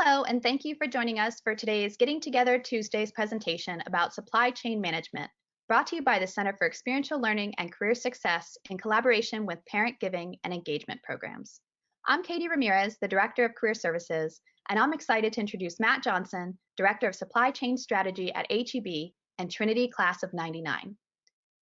Hello, and thank you for joining us for today's Getting Together Tuesdays presentation about supply chain management, brought to you by the Center for Experiential Learning and Career Success in collaboration with Parent Giving and Engagement Programs. I'm Katie Ramirez, the Director of Career Services, and I'm excited to introduce Matt Johnson, Director of Supply Chain Strategy at HEB and Trinity Class of '99.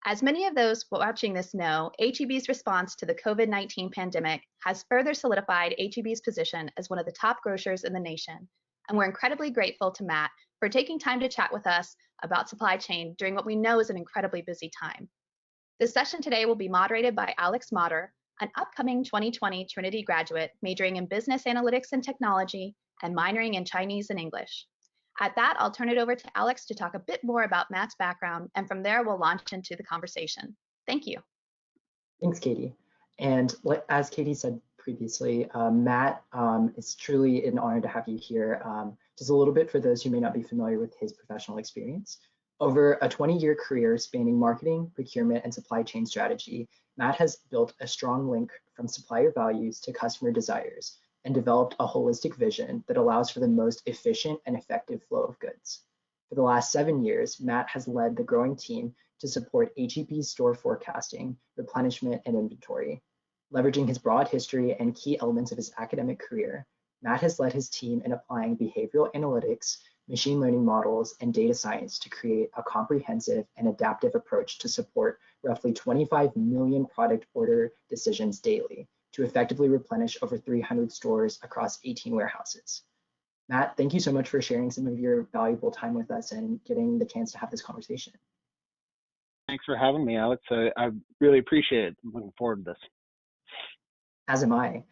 As many of those watching this know, HEB's response to the COVID-19 pandemic has further solidified HEB's position as one of the top grocers in the nation, and we're incredibly grateful to Matt for taking time to chat with us about supply chain during what we know is an incredibly busy time. This session today will be moderated by Alex Motter, an upcoming 2020 Trinity graduate majoring in Business Analytics and Technology and minoring in Chinese and English. At that, I'll turn it over to Alex to talk a bit more about Matt's background, and from there, we'll launch into the conversation. Thank you. Thanks, Katie. And as Katie said previously, Matt, it's truly an honor to have you here. Just a little bit for those who may not be familiar with his professional experience. Over a 20-year career spanning marketing, procurement, and supply chain strategy, Matt has built a strong link from supplier values to customer desires and developed a holistic vision that allows for the most efficient and effective flow of goods. For the last 7 years, Matt has led the growing team to support HEB's store forecasting, replenishment, and inventory. Leveraging his broad history and key elements of his academic career, Matt has led his team in applying behavioral analytics, machine learning models, and data science to create a comprehensive and adaptive approach to support roughly 25 million product order decisions daily, to effectively replenish over 300 stores across 18 warehouses. Matt, thank you so much for sharing some of your valuable time with us and getting the chance to have this conversation. Thanks for having me, Alex. I really appreciate it. I'm looking forward to this. As am I.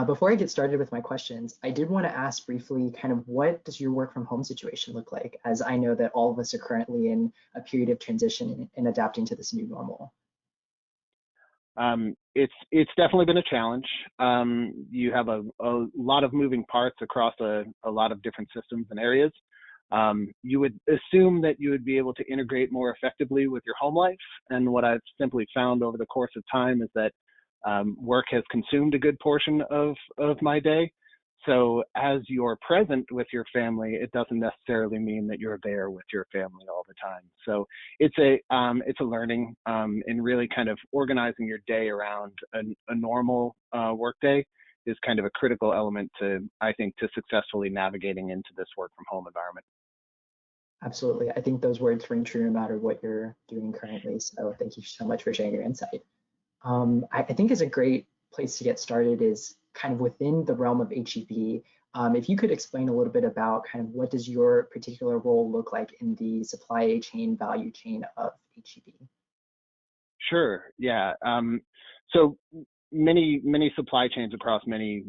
Before I get started with my questions, I did want to ask briefly kind of what does your work from home situation look like, as I know that all of us are currently in a period of transition and adapting to this new normal. It's definitely been a challenge. You have a lot of moving parts across a lot of different systems and areas. You would assume that you would be able to integrate more effectively with your home life. And what I've simply found over the course of time is that work has consumed a good portion of my day. So as you're present with your family, it doesn't necessarily mean that you're there with your family all the time. So it's a learning in really kind of organizing your day around a normal work day is kind of a critical element I think, to successfully navigating into this work from home environment. Absolutely. I think those words ring true no matter what you're doing currently. So thank you so much for sharing your insight. I think is a great place to get started is kind of within the realm of HEB. If you could explain a little bit about kind of what does your particular role look like in the supply chain value chain of HEB? Sure. Yeah. So many supply chains across many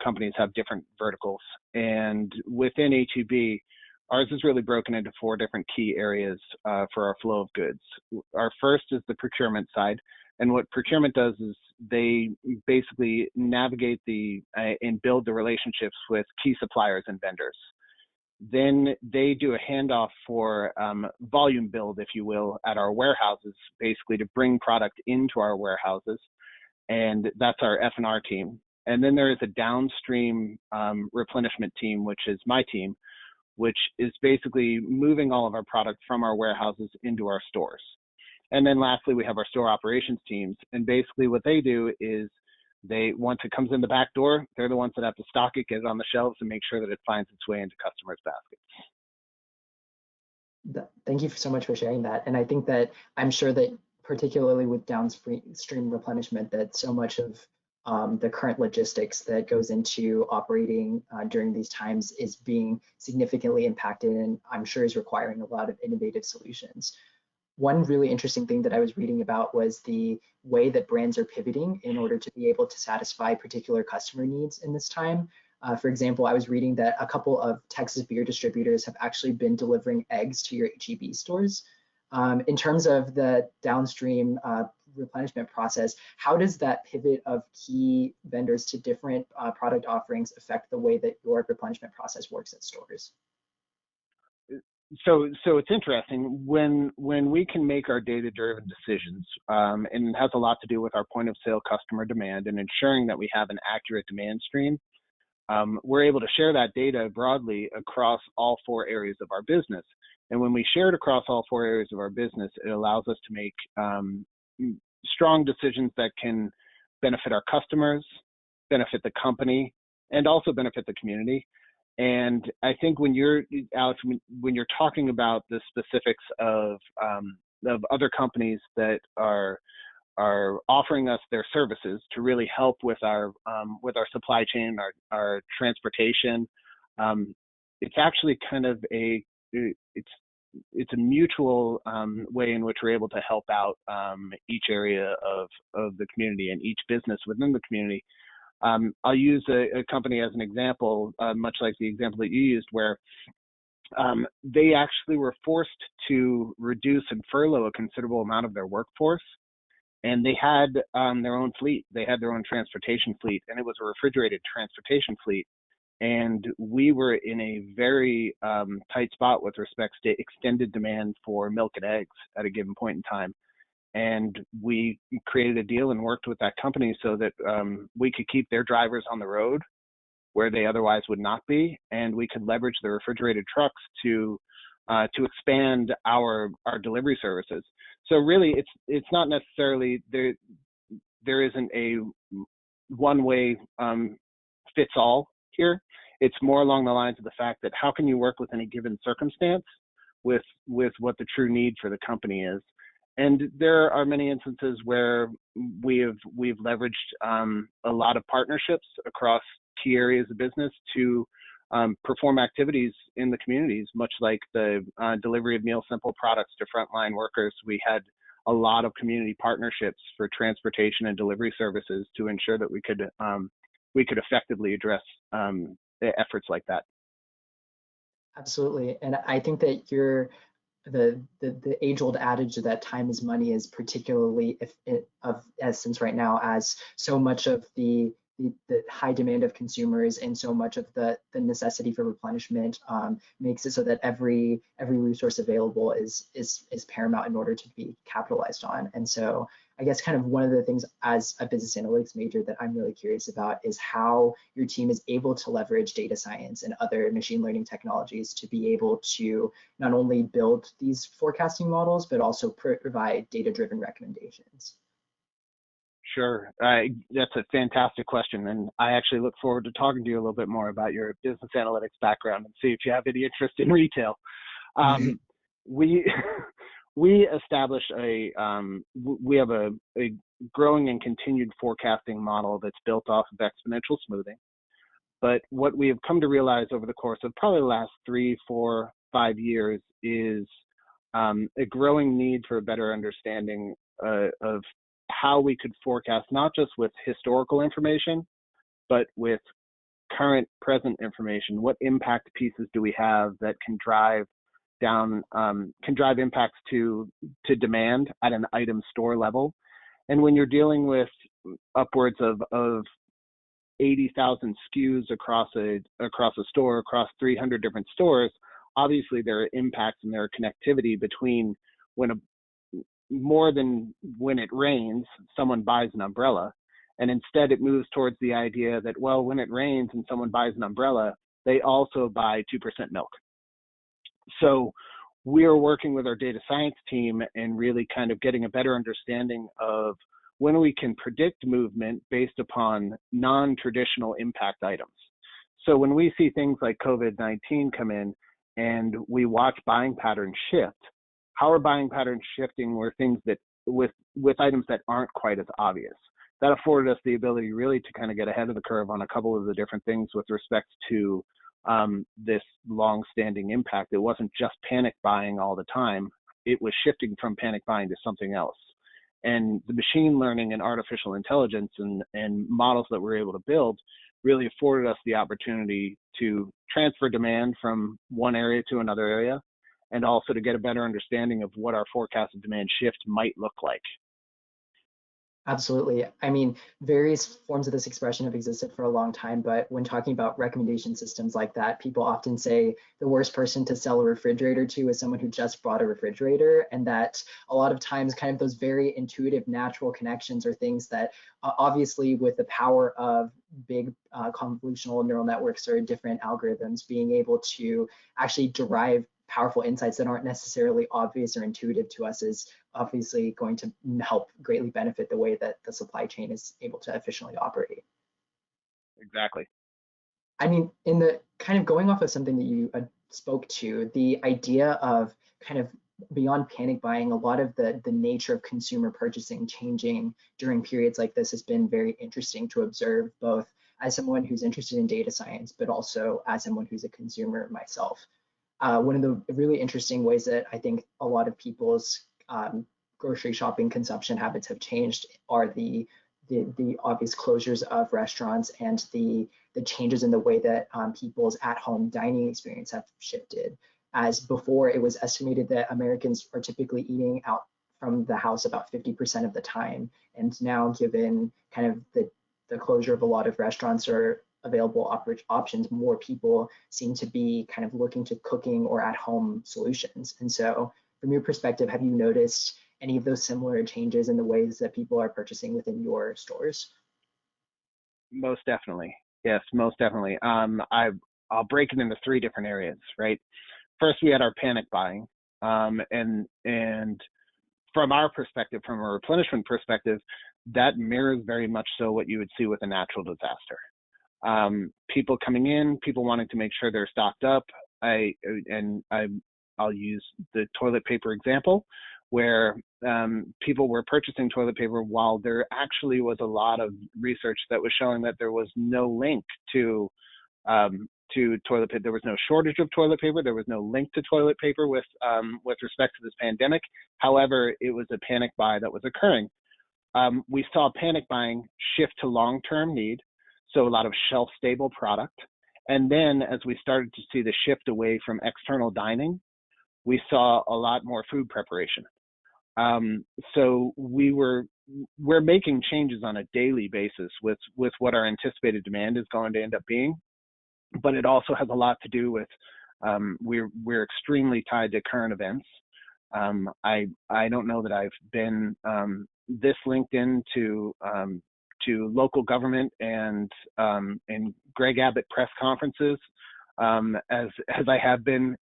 companies have different verticals, and within HEB, ours is really broken into 4 different key areas for our flow of goods. Our first is the procurement side. And what procurement does is they basically navigate and build the relationships with key suppliers and vendors. Then they do a handoff for volume build, if you will, at our warehouses, basically to bring product into our warehouses. And that's our F&R team. And then there is a downstream replenishment team, which is my team, which is basically moving all of our product from our warehouses into our stores. And then lastly, we have our store operations teams. And basically what they do is once it comes in the back door, they're the ones that have to stock it, get it on the shelves, and make sure that it finds its way into customers' baskets. Thank you so much for sharing that. And I think that I'm sure that particularly with downstream replenishment, that so much of the current logistics that goes into operating during these times is being significantly impacted, and I'm sure is requiring a lot of innovative solutions. One really interesting thing that I was reading about was the way that brands are pivoting in order to be able to satisfy particular customer needs in this time. For example, I was reading that a couple of Texas beer distributors have actually been delivering eggs to your HEB stores. In terms of the downstream replenishment process, how does that pivot of key vendors to different product offerings affect the way that your replenishment process works at stores? So it's interesting when we can make our data-driven decisions, and it has a lot to do with our point of sale customer demand and ensuring that we have an accurate demand stream. we're able to share that data broadly across all 4 areas of our business. And when we share it across all 4 areas of our business, it allows us to make strong decisions that can benefit our customers, benefit the company, and also benefit the community. And I think when you're, Alex, when you're talking about the specifics of other companies that are offering us their services to really help with our supply chain, our transportation, it's actually kind of it's a mutual way in which we're able to help out each area of the community and each business within the community. I'll use a company as an example, much like the example that you used, where they actually were forced to reduce and furlough a considerable amount of their workforce. And they had their own fleet. They had their own transportation fleet, and it was a refrigerated transportation fleet. And we were in a very tight spot with respect to extended demand for milk and eggs at a given point in time. And we created a deal and worked with that company so that we could keep their drivers on the road where they otherwise would not be, and we could leverage the refrigerated trucks to expand our delivery services. So really, it's not necessarily there isn't a one way fits all here. It's more along the lines of the fact that how can you work with any given circumstance with what the true need for the company is. And there are many instances where we've leveraged a lot of partnerships across key areas of business to perform activities in the communities, much like the delivery of Meal Simple products to frontline workers. We had a lot of community partnerships for transportation and delivery services to ensure that we could effectively address efforts like that. Absolutely, and I think that the age-old adage that time is money is particularly of essence right now, as so much of the high demand of consumers and so much of the necessity for replenishment makes it so that every resource available is paramount in order to be capitalized on. And so I guess kind of one of the things as a business analytics major that I'm really curious about is how your team is able to leverage data science and other machine learning technologies to be able to not only build these forecasting models, but also provide data-driven recommendations. Sure. That's a fantastic question. And I actually look forward to talking to you a little bit more about your business analytics background and see if you have any interest in retail. We established we have a growing and continued forecasting model that's built off of exponential smoothing. But what we have come to realize over the course of probably the last 3, 4, 5 years is a growing need for a better understanding of how we could forecast, not just with historical information, but with current present information. What impact pieces do we have that can drive impacts to demand at an item store level? And when you're dealing with upwards of 80,000 SKUs across a store, across 300 different stores, obviously there are impacts and there are connectivity between more than when it rains, someone buys an umbrella. And instead it moves towards the idea that, well, when it rains and someone buys an umbrella, they also buy 2% milk. So we're working with our data science team and really kind of getting a better understanding of when we can predict movement based upon non-traditional impact items. So when we see things like COVID-19 come in and we watch buying patterns shift, how are buying patterns shifting were things that with items that aren't quite as obvious. That afforded us the ability really to kind of get ahead of the curve on a couple of the different things with respect to this long-standing impact. It wasn't just panic buying all the time. It was shifting from panic buying to something else. And the machine learning and artificial intelligence and models that we're able to build really afforded us the opportunity to transfer demand from one area to another area, and also to get a better understanding of what our forecasted demand shift might look like. Absolutely. I mean, various forms of this expression have existed for a long time, but when talking about recommendation systems like that, people often say the worst person to sell a refrigerator to is someone who just bought a refrigerator, and that a lot of times kind of those very intuitive, natural connections are things that obviously with the power of big convolutional neural networks or different algorithms being able to actually derive powerful insights that aren't necessarily obvious or intuitive to us is obviously going to help greatly benefit the way that the supply chain is able to efficiently operate. Exactly. I mean, in the kind of going off of something that you spoke to, the idea of kind of beyond panic buying, a lot of the nature of consumer purchasing changing during periods like this has been very interesting to observe, both as someone who's interested in data science, but also as someone who's a consumer myself. One of the really interesting ways that I think a lot of people's grocery shopping consumption habits have changed are the obvious closures of restaurants and the changes in the way that people's at-home dining experience have shifted. As before, it was estimated that Americans are typically eating out from the house about 50% of the time. And now, given kind of the closure of a lot of restaurants or available options, more people seem to be kind of looking to cooking or at-home solutions. And so, from your perspective, have you noticed any of those similar changes in the ways that people are purchasing within your stores? Most definitely. Yes, most definitely. I'll break it into three different areas, right? First, we had our panic buying, and from our perspective, from a replenishment perspective, that mirrors very much so what you would see with a natural disaster. People coming in, people wanting to make sure they're stocked up. I'll use the toilet paper example, where people were purchasing toilet paper while there actually was a lot of research that was showing that there was no link to toilet paper. There was no shortage of toilet paper. There was no link to toilet paper with respect to this pandemic. However, it was a panic buy that was occurring. We saw panic buying shift to long-term need, so a lot of shelf-stable product. And then as we started to see the shift away from external dining, we saw a lot more food preparation. So we're making changes on a daily basis with what our anticipated demand is going to end up being, but it also has a lot to do with we're extremely tied to current events. I don't know that I've been this linked into local government and Greg Abbott press conferences as I have been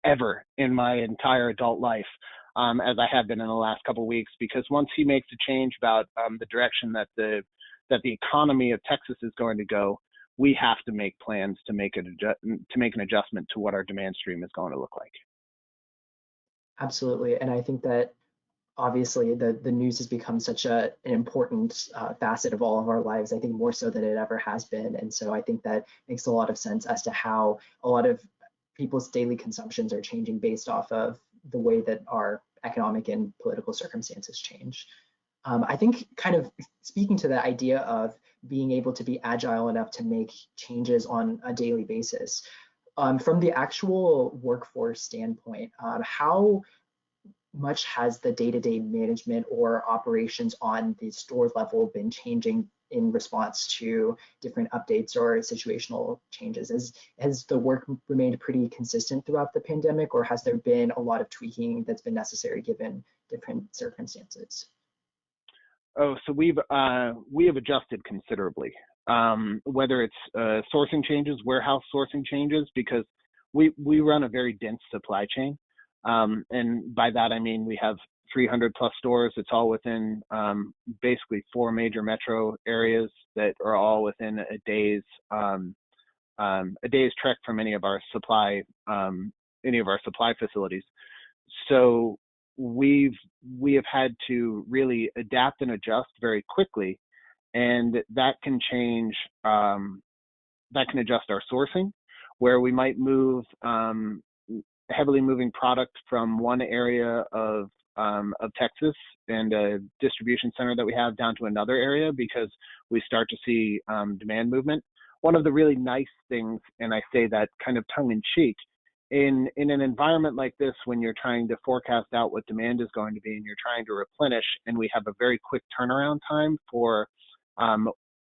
ever in my entire adult life, as I have been in the last couple of weeks. Because once he makes a change about the direction that the economy of Texas is going to go, we have to make plans to make an adjustment to what our demand stream is going to look like. Absolutely. And I think that obviously the news has become such an important facet of all of our lives, I think more so than it ever has been. And so I think that makes a lot of sense as to how a lot of people's daily consumptions are changing based off of the way that our economic and political circumstances change. I think kind of speaking to the idea of being able to be agile enough to make changes on a daily basis, from the actual workforce standpoint, how much has the day-to-day management or operations on the store level been changing in response to different updates or situational changes? Has the work remained pretty consistent throughout the pandemic, or has there been a lot of tweaking that's been necessary given different circumstances? Oh, so we have adjusted considerably. Whether it's sourcing changes, warehouse sourcing changes, because we run a very dense supply chain. And by that, I mean, we have 300 plus stores. It's all within basically 4 major metro areas that are all within a day's trek from any of our supply facilities. So we have had to really adapt and adjust very quickly, and that can change, that can adjust our sourcing, where we might move heavily moving product from one area of Texas and a distribution center that we have down to another area because we start to see demand movement. One of the really nice things, and I say that kind of tongue in cheek, in an environment like this, when you're trying to forecast out what demand is going to be and you're trying to replenish, and we have a very quick turnaround time for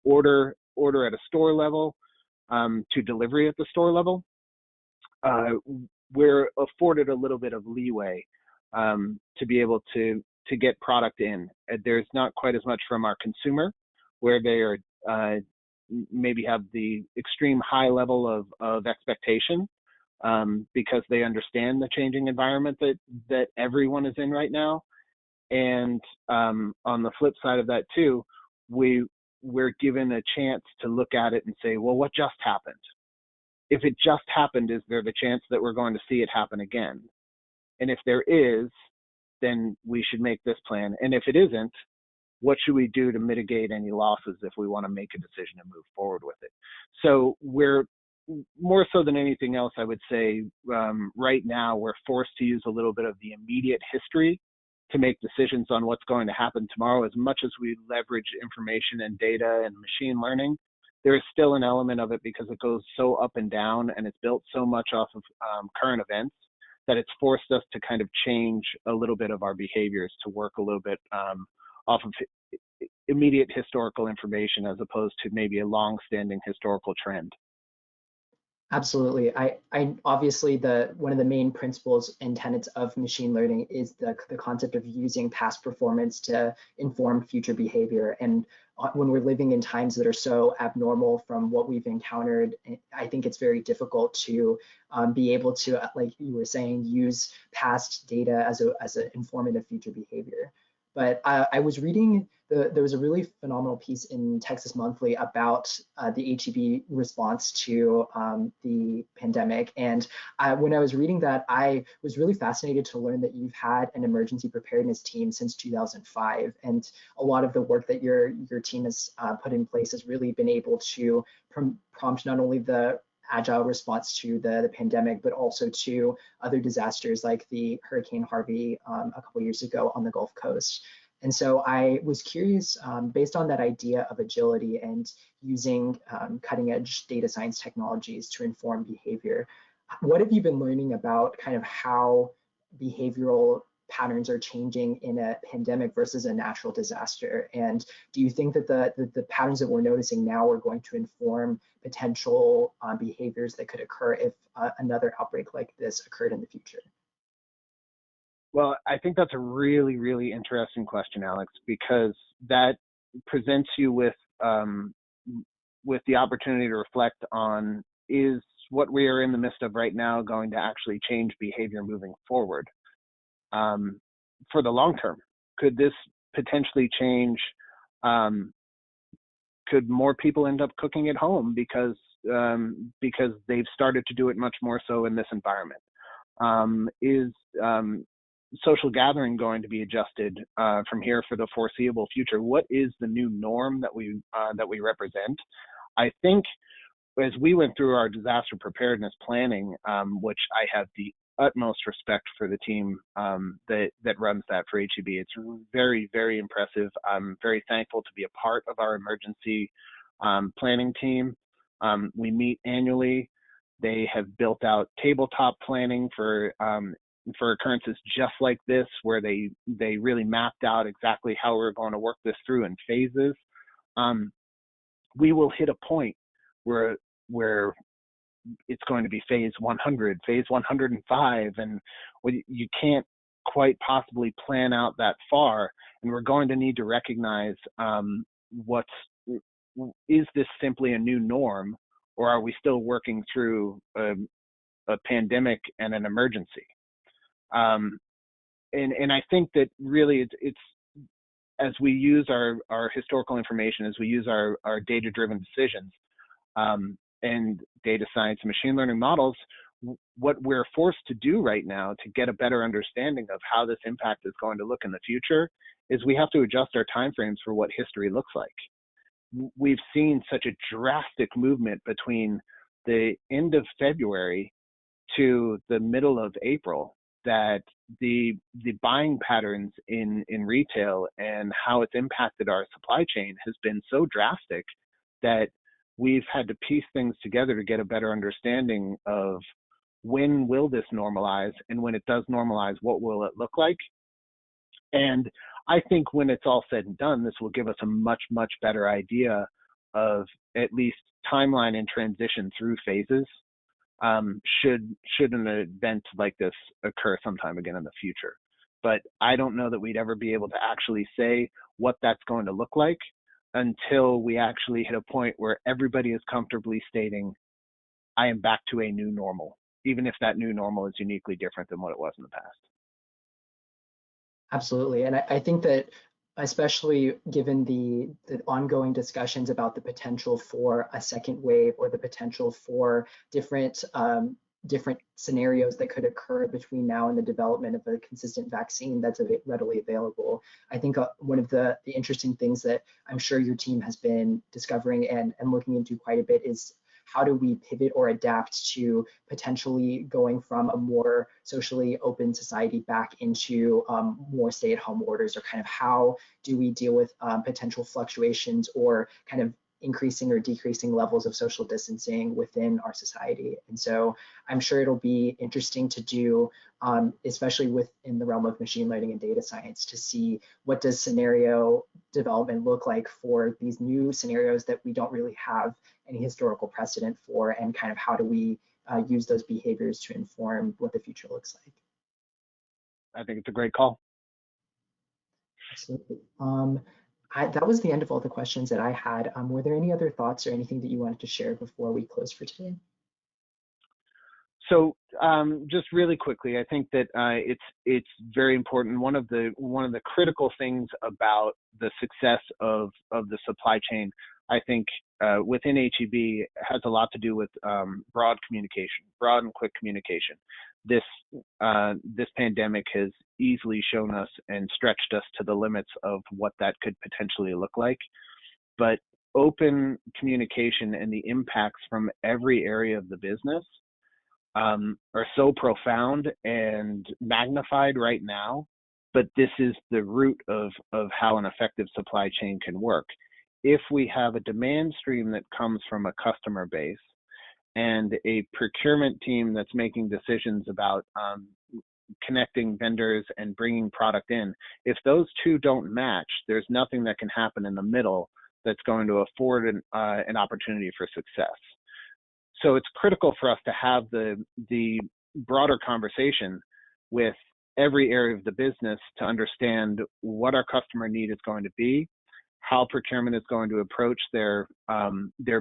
order at a store level to delivery at the store level, we're afforded a little bit of leeway to be able to get product in. There's not quite as much from our consumer, where they are maybe have the extreme high level of expectation because they understand the changing environment that everyone is in right now. And on the flip side of that too, we're given a chance to look at it and say, well, what just happened? If it just happened, is there the chance that we're going to see it happen again? And if there is, then we should make this plan. And if it isn't, what should we do to mitigate any losses if we want to make a decision and move forward with it? So we're more so than anything else, I would say right now we're forced to use a little bit of the immediate history to make decisions on what's going to happen tomorrow. As much as we leverage information and data and machine learning, there is still an element of it because it goes so up and down and it's built so much off of current events that it's forced us to kind of change a little bit of our behaviors to work a little bit off of immediate historical information as opposed to maybe a long-standing historical trend. Absolutely. I obviously one of the main principles and tenets of machine learning is the concept of using past performance to inform future behavior. And when we're living in times that are so abnormal from what we've encountered, I think it's very difficult to be able to, like you were saying, use past data as an informative future behavior. But I was reading, there was a really phenomenal piece in Texas Monthly about the HEB response to the pandemic. And when I was reading that, I was really fascinated to learn that you've had an emergency preparedness team since 2005. And a lot of the work that your team has put in place has really been able to prompt not only the agile response to the pandemic, but also to other disasters like the Hurricane Harvey a couple years ago on the Gulf Coast. And so I was curious, based on that idea of agility and using cutting edge data science technologies to inform behavior, what have you been learning about kind of how behavioral patterns are changing in a pandemic versus a natural disaster? And do you think that the patterns that we're noticing now are going to inform potential behaviors that could occur if another outbreak like this occurred in the future? Well, I think that's a really, really interesting question, Alex, because that presents you with the opportunity to reflect on, is what we are in the midst of right now going to actually change behavior moving forward? For the long term, could this potentially change? Could more people end up cooking at home because they've started to do it much more so in this environment? Is social gathering going to be adjusted from here for the foreseeable future? What is the new norm that we represent? I think as we went through our disaster preparedness planning, which I have the utmost respect for the team that runs that for HEB. It's very, very impressive. I'm very thankful to be a part of our emergency planning team. We meet annually. They have built out tabletop planning for occurrences just like this, where they really mapped out exactly how we're going to work this through in phases. We will hit a point where it's going to be phase 100, phase 105, and you can't quite possibly plan out that far. And we're going to need to recognize is this simply a new norm, or are we still working through a pandemic and an emergency? And I think that really it's as we use our historical information, as we use our data-driven decisions, and data science and machine learning models, what we're forced to do right now to get a better understanding of how this impact is going to look in the future is we have to adjust our timeframes for what history looks like. We've seen such a drastic movement between the end of February to the middle of April that the buying patterns in retail and how it's impacted our supply chain has been so drastic that we've had to piece things together to get a better understanding of when will this normalize? And when it does normalize, what will it look like? And I think when it's all said and done, this will give us a much, much better idea of at least timeline and transition through phases, should an event like this occur sometime again in the future. But I don't know that we'd ever be able to actually say what that's going to look like until we actually hit a point where everybody is comfortably stating, I am back to a new normal, even if that new normal is uniquely different than what it was in the past. Absolutely. And I think that especially given the ongoing discussions about the potential for a second wave or the potential for different different scenarios that could occur between now and the development of a consistent vaccine that's readily available. I think one of the interesting things that I'm sure your team has been discovering and looking into quite a bit is how do we pivot or adapt to potentially going from a more socially open society back into more stay-at-home orders, or kind of how do we deal with potential fluctuations or kind of increasing or decreasing levels of social distancing within our society. And so I'm sure it'll be interesting to do, especially within the realm of machine learning and data science, to see what does scenario development look like for these new scenarios that we don't really have any historical precedent for, and kind of how do we use those behaviors to inform what the future looks like. I think it's a great call. Absolutely. That was the end of all the questions that I had. Were there any other thoughts or anything that you wanted to share before we close for today? So just really quickly, I think that it's very important. One of the critical things about the success of the supply chain, I think, within HEB has a lot to do with broad and quick communication. This pandemic has easily shown us and stretched us to the limits of what that could potentially look like. But open communication and the impacts from every area of the business are so profound and magnified right now, but this is the root of how an effective supply chain can work. If we have a demand stream that comes from a customer base and a procurement team that's making decisions about connecting vendors and bringing product in, if those two don't match, there's nothing that can happen in the middle that's going to afford an opportunity for success. So it's critical for us to have the broader conversation with every area of the business to understand what our customer need is going to be, how procurement is going to approach their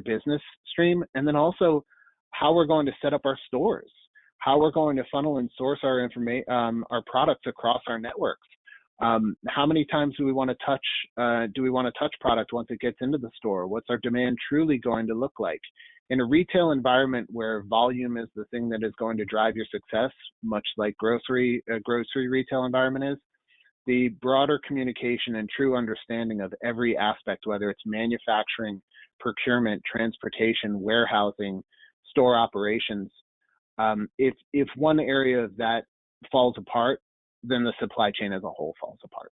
business stream, and then also how we're going to set up our stores, how we're going to funnel and source our our products across our networks. How many times do we want to touch product once it gets into the store? What's our demand truly going to look like? In a retail environment where volume is the thing that is going to drive your success, much like grocery retail environment is, the broader communication and true understanding of every aspect, whether it's manufacturing, procurement, transportation, warehousing, store operations, if one area of that falls apart, then the supply chain as a whole falls apart.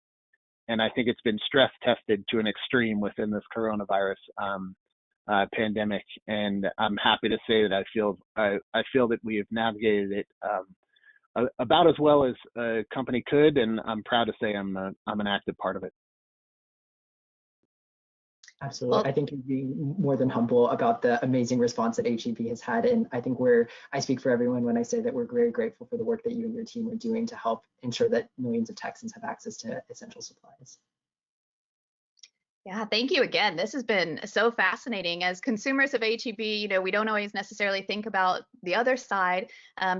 And I think it's been stress tested to an extreme within this coronavirus pandemic, and I'm happy to say that I feel that we have navigated it about as well as a company could, and I'm proud to say I'm an active part of it. Absolutely. Well, I think you're being more than humble about the amazing response that HEB has had. And I think I speak for everyone when I say that we're very grateful for the work that you and your team are doing to help ensure that millions of Texans have access to essential supplies. yeah, thank you again. This has been so fascinating. As consumers of HEB, we don't always necessarily think about the other side.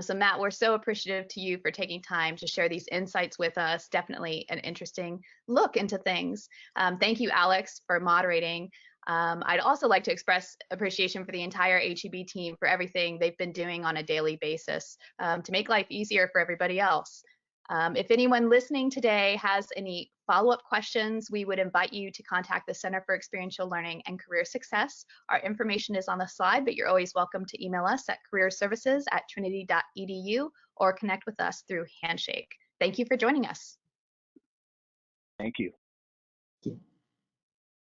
So Matt, we're so appreciative to you for taking time to share these insights with us. Definitely an interesting look into things. Thank you, Alex, for moderating. I'd also like to express appreciation for the entire HEB team for everything they've been doing on a daily basis to make life easier for everybody else. If anyone listening today has any follow-up questions, we would invite you to contact the Center for Experiential Learning and Career Success. Our information is on the slide, but you're always welcome to email us at careerservices@trinity.edu or connect with us through Handshake. Thank you for joining us. Thank you.